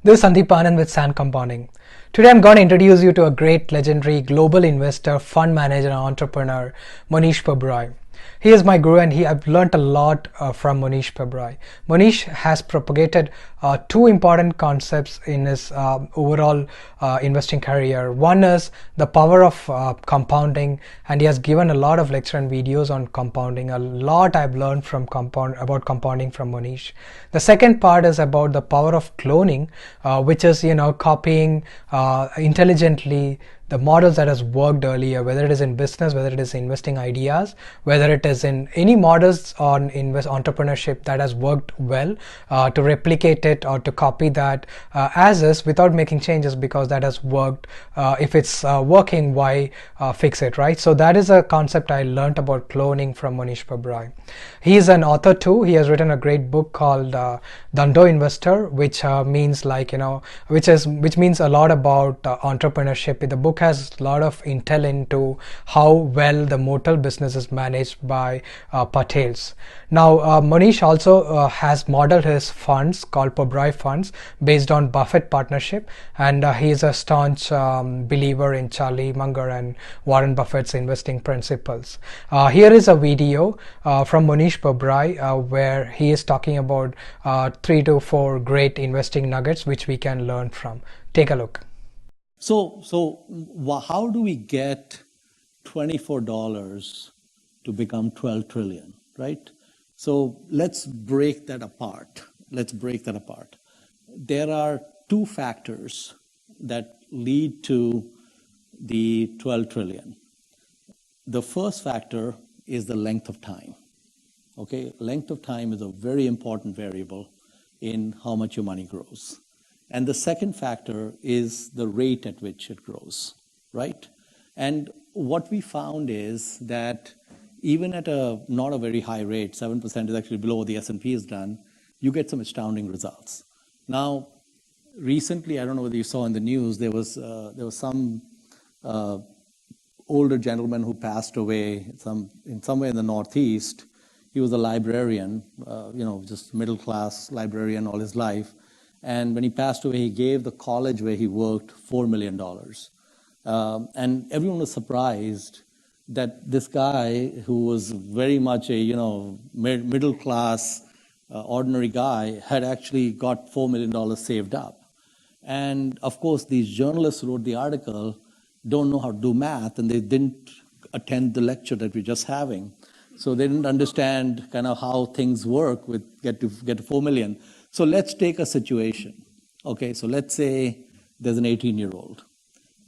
This is Sandeep Anand with Sand Compounding. Today I'm going to introduce you to a great legendary global investor, fund manager and entrepreneur, Mohnish Pabrai. He is my guru and I've learned a lot from Mohnish Pabrai. Mohnish has propagated two important concepts in his overall investing career. One is the power of compounding, and he has given a lot of lecture and videos on compounding. A lot I've learned from about compounding from Mohnish. The second part is about the power of cloning, which is copying intelligently the models that has worked earlier, whether it is in business, whether it is investing ideas, whether it is in any models on entrepreneurship that has worked well, to replicate it or to copy that as is without making changes, because that has worked. If it's working, why fix it, right? So that is a concept I learned about cloning from Mohnish Pabrai. He is an author too. He has written a great book called Dando Investor, which means which means a lot about entrepreneurship. The book has a lot of intel into how well the motel business is managed by Patels. Now, Mohnish also has modeled his funds called Pabrai funds based on Buffett partnership, and he is a staunch believer in Charlie Munger and Warren Buffett's investing principles. Here is a video from Mohnish Pabrai where he is talking about 3 to 4 great investing nuggets which we can learn from. Take a look. So how do we get $24 to become 12 trillion, right? So let's break that apart. There are two factors that lead to the 12 trillion. The first factor is the length of time. Okay, length of time is a very important variable in how much your money grows. And the second factor is the rate at which it grows, right? And what we found is that even at not a very high rate, 7% is actually below what the S&P has done, you get some astounding results. Now, recently, I don't know whether you saw in the news, there was some older gentleman who passed away somewhere in the Northeast. He was a librarian, just middle-class librarian all his life. And when he passed away, he gave the college where he worked $4 million. And everyone was surprised that this guy, who was very much a middle-class, ordinary guy, had actually got $4 million saved up. And of course, these journalists who wrote the article don't know how to do math, and they didn't attend the lecture that we're just having. So they didn't understand kind of how things work with get to 4 million. So let's take a situation. Okay, so let's say there's an 18-year-old.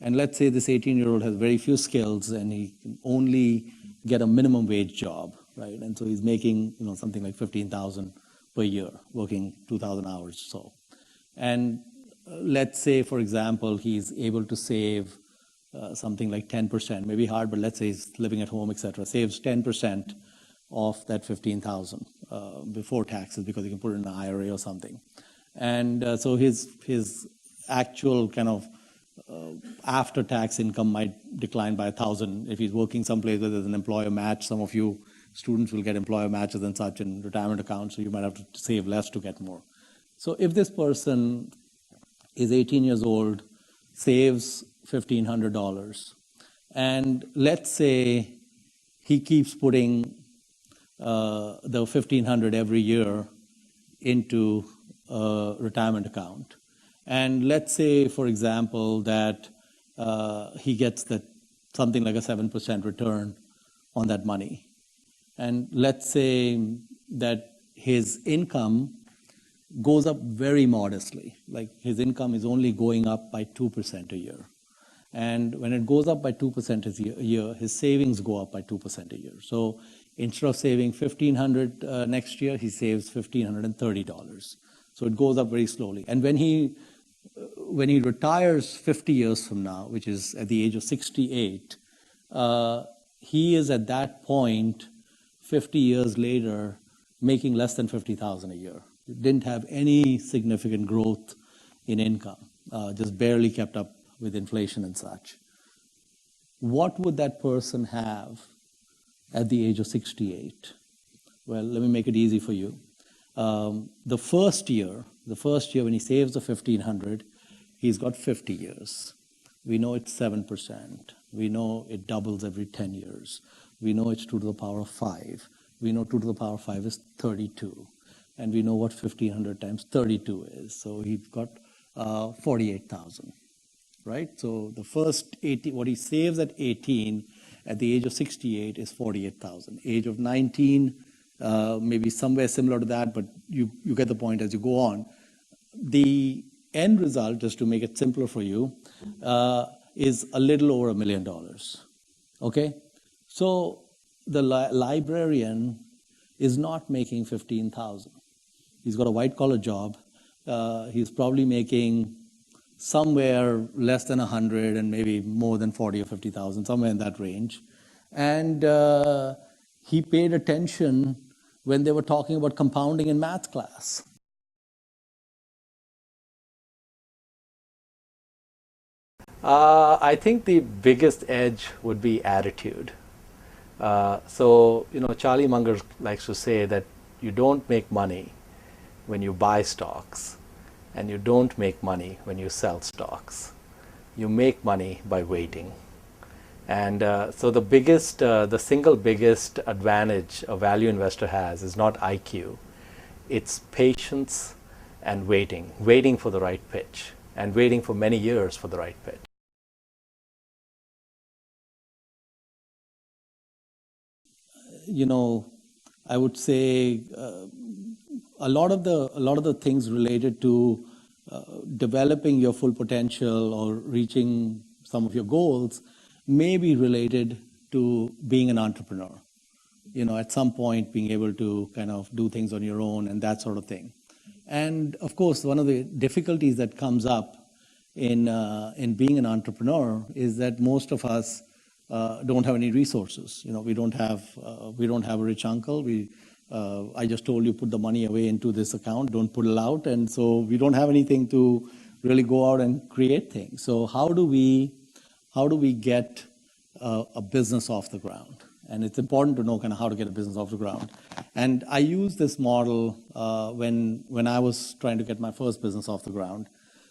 And let's say this 18-year-old has very few skills and he can only get a minimum wage job, right? And so he's making something like $15,000 per year, working 2,000 hours or so. And let's say, for example, he's able to save something like 10%, maybe hard, but let's say he's living at home, etc., saves 10% of that 15,000 before taxes, because he can put it in an IRA or something. And so his actual kind of after-tax income might decline by 1,000 if he's working someplace where there's an employer match. Some of you students will get employer matches and such in retirement accounts, so you might have to save less to get more. So if this person is 18 years old, saves $1,500, and let's say he keeps putting the $1,500 every year into a retirement account. And let's say, for example, that he gets something like a 7% return on that money. And let's say that his income goes up very modestly. Like his income is only going up by 2% a year. And when it goes up by 2% a year, his savings go up by 2% a year. So instead of saving $1,500 next year, he saves $1,530. So it goes up very slowly. And when he retires 50 years from now, which is at the age of 68, he is at that point, 50 years later, making less than $50,000 a year. He didn't have any significant growth in income, just barely kept up with inflation and such. What would that person have at the age of 68? Well, let me make it easy for you. The first year when he saves the 1500, he's got 50 years. We know it's 7%. We know it doubles every 10 years. We know it's 2 to the power of 5. We know 2 to the power of 5 is 32. And we know what 1500 times 32 is. So he's got 48,000, right? So the first 80, what he saves at 18, at the age of 68 is 48,000. Age of 19, maybe somewhere similar to that, but you get the point as you go on. The end result, just to make it simpler for you, is a little over $1 million. Okay? So the librarian is not making 15,000. He's got a white-collar job. He's probably making somewhere less than 100 and maybe more than 40 or 50,000, somewhere in that range. And he paid attention when they were talking about compounding in math class. I think the biggest edge would be attitude. So, Charlie Munger likes to say that you don't make money when you buy stocks, and you don't make money when you sell stocks. You make money by waiting. And so the single biggest advantage a value investor has is not IQ, it's patience and waiting for the right pitch, and waiting for many years for the right pitch. I would say a lot of the things related to developing your full potential or reaching some of your goals may be related to being an entrepreneur. At some point being able to kind of do things on your own and that sort of thing. And of course, one of the difficulties that comes up in being an entrepreneur is that most of us don't have any resources. We don't have a rich uncle. I just told you, put the money away into this account, don't pull it out. And so we don't have anything to really go out and create things. So how do we get a business off the ground? And it's important to know kind of how to get a business off the ground. And I use this model when I was trying to get my first business off the ground.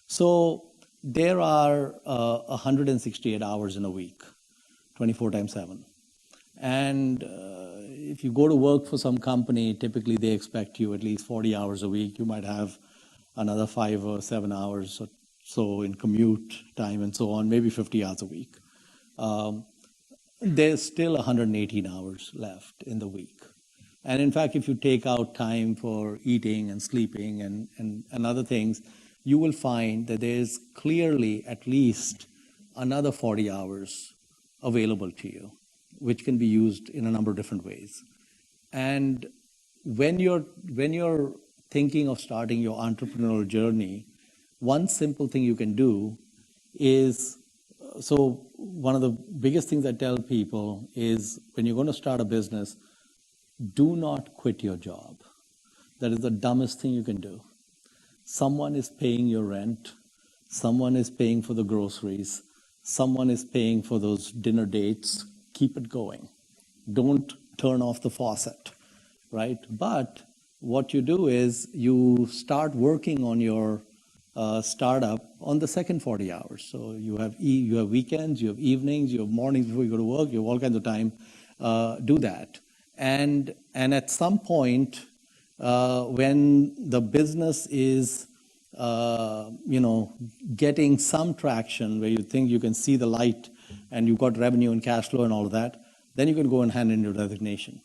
So there are 168 hours in a week, 24 times 7. And if you go to work for some company, typically they expect you at least 40 hours a week. You might have another 5 or 7 hours or so in commute time and so on, maybe 50 hours a week. There's still 118 hours left in the week. And in fact, if you take out time for eating and sleeping and other things, you will find that there's clearly at least another 40 hours available to you, which can be used in a number of different ways. And when you're thinking of starting your entrepreneurial journey, one simple thing you can do is, so one of the biggest things I tell people is when you're going to start a business, do not quit your job. That is the dumbest thing you can do. Someone is paying your rent. Someone is paying for the groceries. Someone is paying for those dinner dates. Keep it going. Don't turn off the faucet, right? But what you do is you start working on your startup on the second 40 hours. So you have weekends, you have evenings, you have mornings before you go to work, you have all kinds of time. Do that. And at some point, when the business is getting some traction, where you think you can see the light and you've got revenue and cash flow and all of that, then you can go and hand in your resignation.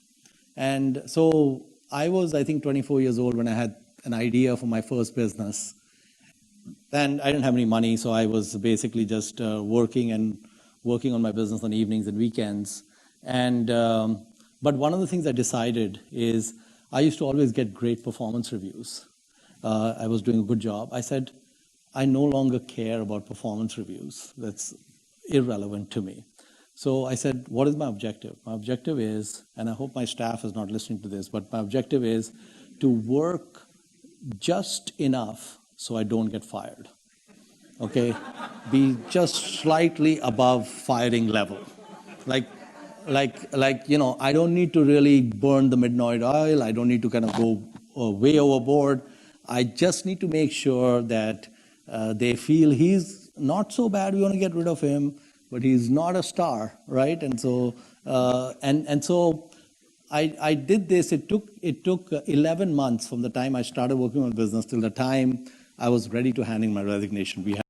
And so I was, I think, 24 years old when I had an idea for my first business. And I didn't have any money, so I was basically just working on my business on evenings and weekends. And but one of the things I decided is I used to always get great performance reviews. I was doing a good job. I said, I no longer care about performance reviews. That's irrelevant to me. So I said, what is my objective? My objective is, and I hope my staff is not listening to this, but my objective is to work just enough so I don't get fired. Okay? Be just slightly above firing level. Like, I don't need to really burn the midnight oil. I don't need to kind of go way overboard. I just need to make sure that they feel he's not so bad. We want to get rid of him, but he's not a star, right? And so I did this. It took 11 months from the time I started working on business till the time I was ready to hand in my resignation. We